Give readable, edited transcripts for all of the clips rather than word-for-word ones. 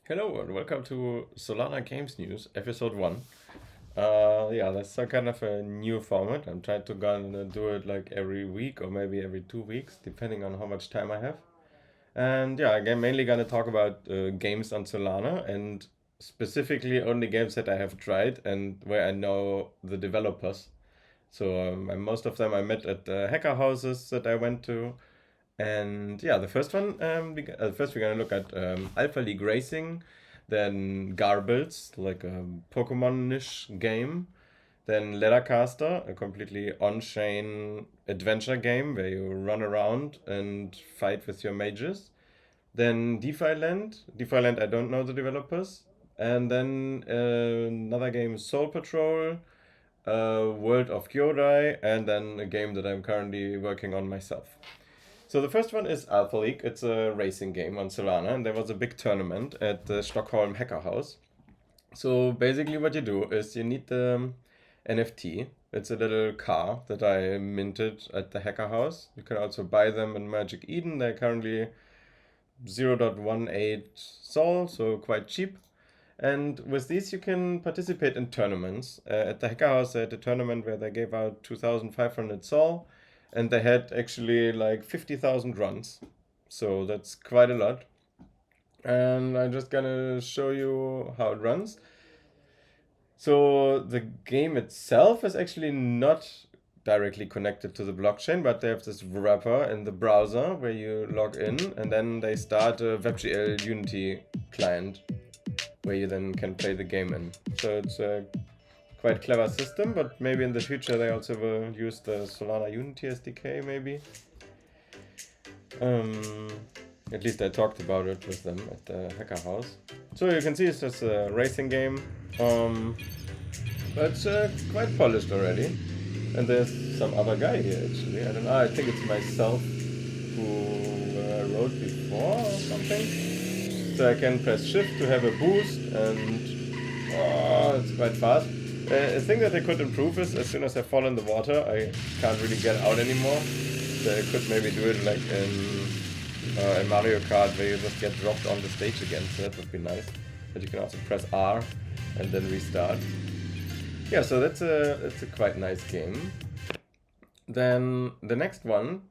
Hello and welcome to Solana Games News, episode 1. Yeah, that's some kind of a new format. I'm trying to gonna do it like every week or maybe every 2 weeks, depending on how much time I have. And yeah, I'm mainly gonna talk about games on Solana and specifically only games that I have tried and where I know the developers. So and most of them I met at hacker houses that I went to. And yeah, the first one, first we're gonna look at Alpha League Racing, then Garbles, like a Pokemon-ish game, then Lettercaster, a completely on-chain adventure game where you run around and fight with your mages. Then DeFi Land, I don't know the developers. And then another game, Soul Patrol, World of Kyoudai, and then a game that I'm currently working on myself. So the first one is Alpha League. It's a racing game on Solana, and there was a big tournament at the Stockholm Hacker House. So basically, what you do is you need the NFT. It's a little car that I minted at the Hacker House. You can also buy them in Magic Eden. They're currently 0.18 Sol, so quite cheap. And with these, you can participate in tournaments. At the Hacker House, they had a tournament where they gave out 2,500 Sol, and they had actually like 50,000 runs. So that's quite a lot. And I'm just gonna show you how it runs. So the game itself is actually not directly connected to the blockchain, but they have this wrapper in the browser where you log in, and then they start a WebGL Unity client where you then can play the game in. So it's a quite clever system, but maybe in the future they also will use the Solana Unity SDK maybe. At least I talked about it with them at the Hacker House. So you can see it's just a racing game, but it's quite polished already. And there's some other guy here actually. I don't know. I think it's myself who wrote before or something. So I can press shift to have a boost, and it's quite fast. A thing that I could improve is as soon as I fall in the water, I can't really get out anymore. So I could maybe do it like in Mario Kart where you just get dropped on the stage again. So that would be nice. But you can also press R and then restart. Yeah, so that's a quite nice game. Then the next one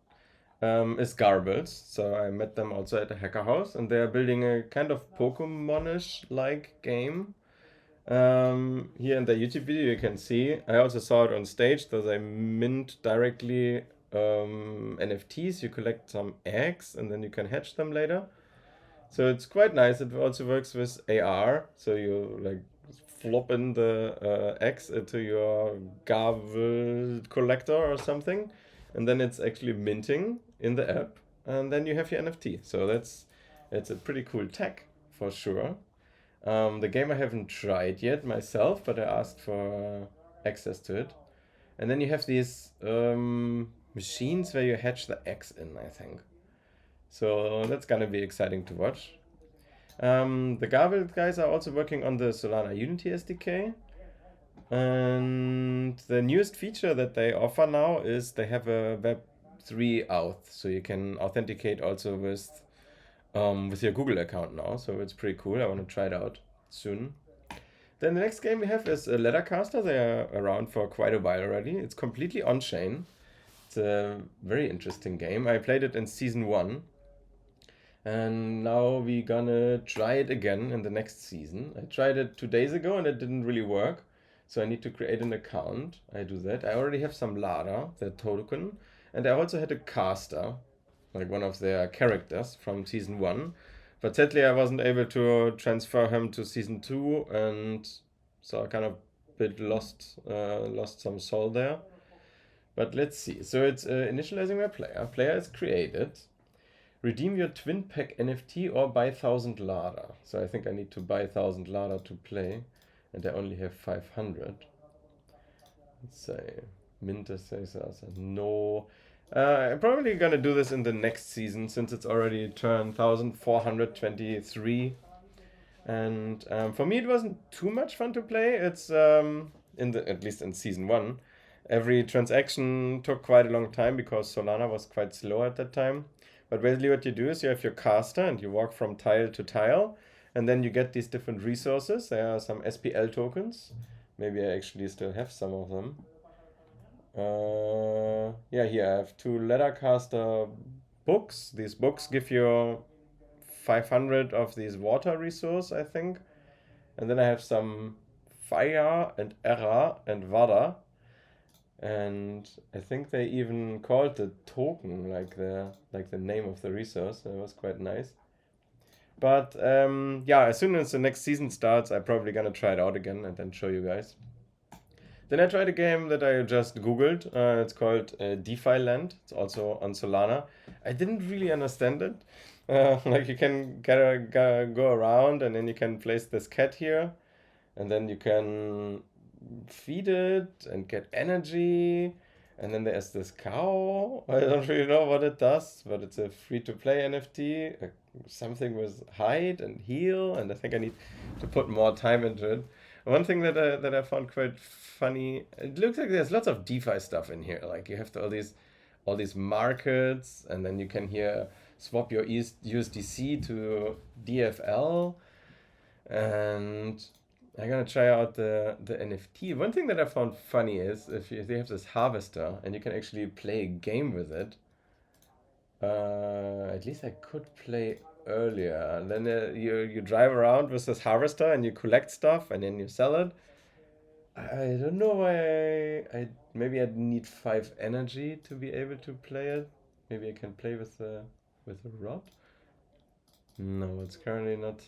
is Garbles. So I met them also at the Hacker House, and they are building a kind of Pokemon-ish like game. Here in the YouTube video you can see, I also saw it on stage, so they mint directly NFTs. You collect some eggs and then you can hatch them later. So it's quite nice. It also works with AR, so you like flop in the eggs into your Garble collector or something, and then it's actually minting in the app, and then you have your NFT. So it's a pretty cool tech for sure. The game I haven't tried yet myself, but I asked for access to it. And then you have these machines where you hatch the eggs in, I think. So that's gonna be exciting to watch. The Garble guys are also working on the Solana Unity SDK. And the newest feature that they offer now is they have a Web3 auth, so you can authenticate also with your Google account now. So it's pretty cool. I want to try it out soon. Then the next game we have is Lettercaster. They are around for quite a while already. It's completely on-chain. It's a very interesting game. I played it in season 1. And now we're gonna try it again in the next season. I tried it 2 days ago and it didn't really work. So I need to create an account. I do that. I already have some Lada, the token. And I also had a caster, like one of their characters from season 1. But sadly I wasn't able to transfer him to season 2, and so I kind of bit lost some soul there. But let's see. So it's initializing my player. Player is created. Redeem your twin pack NFT or buy 1,000 Lada. So I think I need to buy 1,000 Lada to play, and I only have 500. Let's say Minter says no. I'm probably gonna do this in the next season since it's already turned 1,423. And for me, it wasn't too much fun to play. It's at least in season 1, every transaction took quite a long time because Solana was quite slow at that time. But basically, what you do is you have your caster and you walk from tile to tile, and then you get these different resources. There are some SPL tokens. Maybe I actually still have some of them. Yeah, here I have 2 Leathercaster books. These books give you 500 of these water resource, I think. And then I have some fire and era and vada. And I think they even called the token like the name of the resource. That was quite nice. But yeah, as soon as the next season starts, I'm probably gonna try it out again and then show you guys. Then I tried a game that I just googled. It's called DeFi Land. It's also on Solana. I didn't really understand it. Like you can go around and then you can place this cat here, and then you can feed it and get energy. And then there's this cow. I don't really know what it does, but it's a free-to-play NFT. Something with hide and heal, and I think I need to put more time into it. One thing that I found quite funny, it looks like there's lots of DeFi stuff in here. Like you have all these markets, and then you can here swap your USDC to DFL, and I'm gonna try out the NFT. One thing that I found funny is if they have this harvester and you can actually play a game with it. At least I could play earlier. And then you drive around with this harvester and you collect stuff and then you sell it. I don't know why I maybe I need 5 energy to be able to play it. Maybe I can play with a rod. No, it's currently not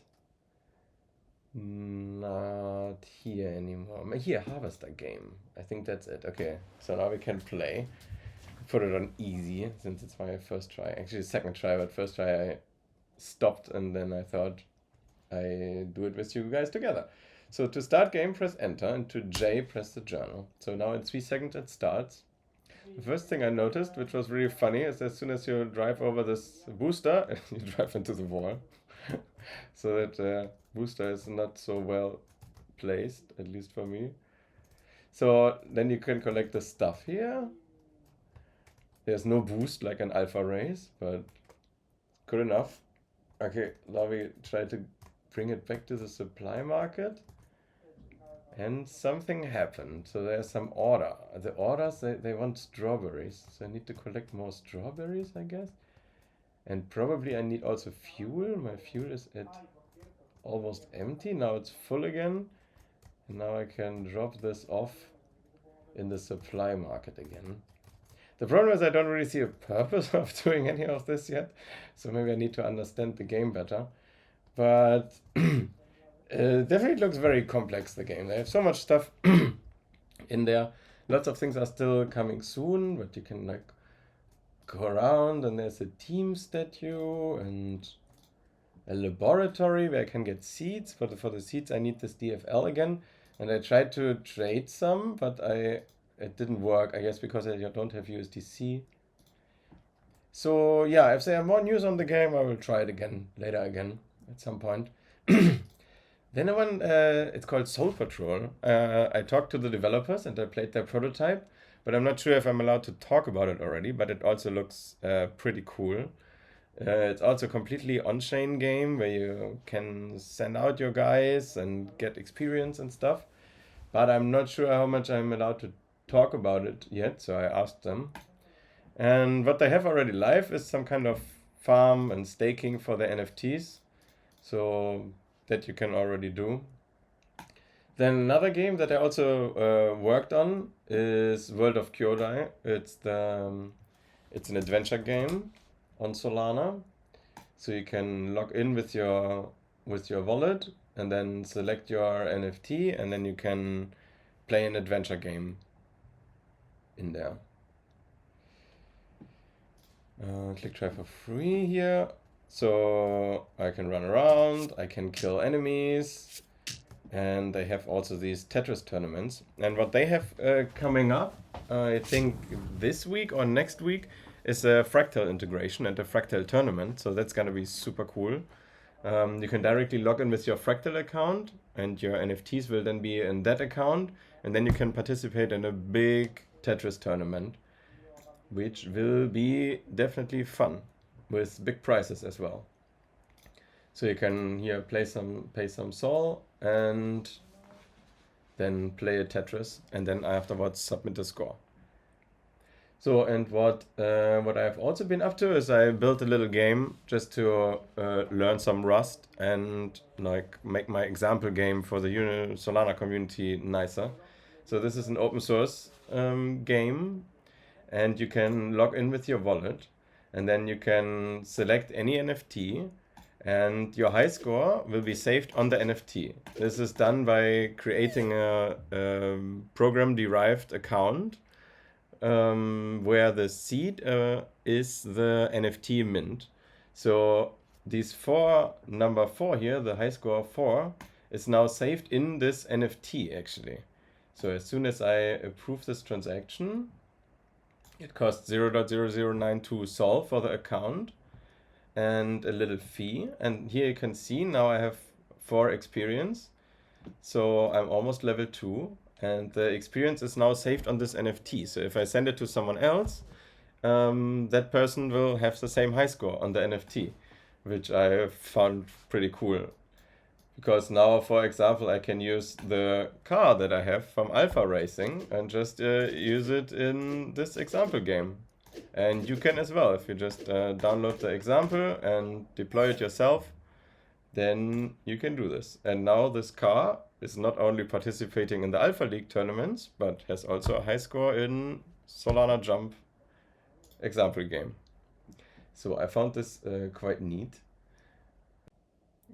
here anymore. Here, harvester game. I think that's it. Okay, so now we can play. Put it on easy since it's my first try. Actually, second try, but first try I stopped and then I thought I do it with you guys together. So to start game, press enter, and to J, press the journal. So now in 3 seconds it starts. The first thing I noticed, which was really funny, is as soon as you drive over this booster, you drive into the wall. So that booster is not so well placed, at least for me. So then you can collect the stuff here. There's no boost like an alpha race, but good enough. Okay, now we try to bring it back to the supply market. And something happened. So there's some order. The orders, they want strawberries. So I need to collect more strawberries, I guess. And probably I need also fuel. My fuel is at almost empty. Now it's full again. And now I can drop this off in the supply market again. The problem is I don't really see a purpose of doing any of this yet. So maybe I need to understand the game better. But definitely looks very complex, the game. They have so much stuff in there. Lots of things are still coming soon, but you can like go around, and there's a team statue and a laboratory where I can get seeds. But for the seeds I need this DFL again. And I tried to trade some, but it didn't work, I guess because I don't have USDC. So yeah, if there are more news on the game, I will try it again later at some point. Then one, it's called Soul Patrol. I talked to the developers and I played their prototype, but I'm not sure if I'm allowed to talk about it already, but it also looks pretty cool. It's also a completely on-chain game where you can send out your guys and get experience and stuff, but I'm not sure how much I'm allowed to talk about it yet, so I asked them. And what they have already live is some kind of farm and staking for the NFTs, so that you can already do. Then another game that I also worked on is World of Kyoudai. It's an adventure game on Solana, so you can log in with your wallet and then select your NFT, and then you can play an adventure game in there. Click try for free here. So I can run around, I can kill enemies, and they have also these Tetris tournaments. And what they have coming up, I think this week or next week, is a fractal integration and a fractal tournament. So that's gonna be super cool. You can directly log in with your fractal account, and your NFTs will then be in that account, and then you can participate in a big Tetris tournament, which will be definitely fun with big prizes as well. So you can here pay some Sol and then play a Tetris and then afterwards submit the score. So, and what I have also been up to is I built a little game just to learn some Rust and like make my example game for the Solana community nicer. So this is an open source game, and you can log in with your wallet, and then you can select any NFT, and your high score will be saved on the NFT. This is done by creating a program-derived account where the seed is the NFT mint. So these number 4 here, the high score 4, is now saved in this NFT actually. So as soon as I approve this transaction, it costs 0.0092 Sol for the account and a little fee. And here you can see now I have 4 experience. So I'm almost level 2. And the experience is now saved on this NFT. So if I send it to someone else, that person will have the same high score on the NFT, which I found pretty cool. Because now, for example, I can use the car that I have from Alpha Racing and just use it in this example game. And you can as well. If you just download the example and deploy it yourself, then you can do this. And now this car is not only participating in the Alpha League tournaments, but has also a high score in Solana Jump Example game. So I found this quite neat.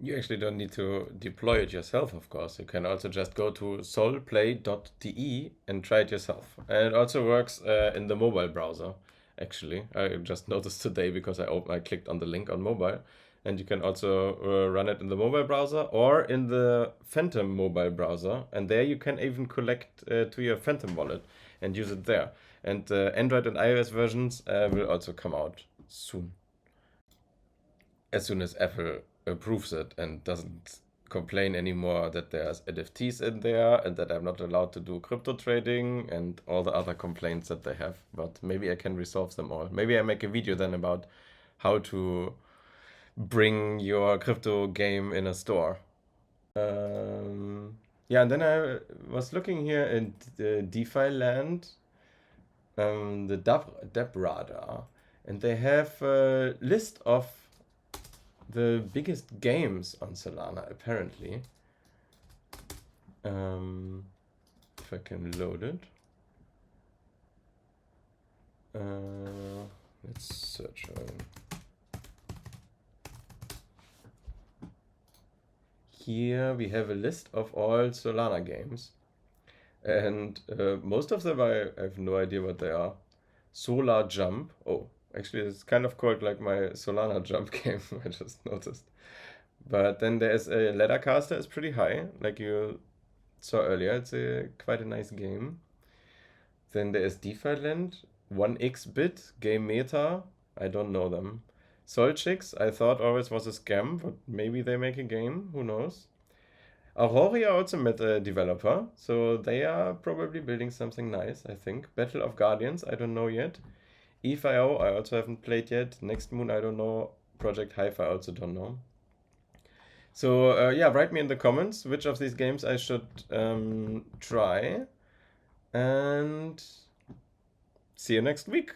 You actually don't need to deploy it yourself, of course. You can also just go to solplay.de and try it yourself. And it also works in the mobile browser, actually. I just noticed today because I clicked on the link on mobile. And you can also run it in the mobile browser or in the Phantom mobile browser. And there you can even connect to your Phantom wallet and use it there. And Android and iOS versions will also come out soon. As soon as Apple approves it and doesn't complain anymore that there's NFTs in there and that I'm not allowed to do crypto trading and all the other complaints that they have. But maybe I can resolve them all. Maybe I make a video then about how to bring your crypto game in a store. Yeah, and then I was looking here in the DeFi land, the Deb Radar, and they have a list of the biggest games on Solana, apparently. If I can load it. Let's search on. Here we have a list of all Solana games. And most of them I have no idea what they are. Solar Jump. Oh, actually it's kind of called like my Solana Jump game, I just noticed. But then there's a Laddercaster, is pretty high, like you saw earlier. It's quite a nice game. Then there's DeFi Land, 1xBit, Game Meta. I don't know them. Solchix, I thought always was a scam, but maybe they make a game, who knows. Auroria also met a developer, so they are probably building something nice, I think. Battle of Guardians, I don't know yet. EVIO, I also haven't played yet. Next Moon, I don't know. Project Hive, I also don't know. So yeah, write me in the comments which of these games I should try. And see you next week.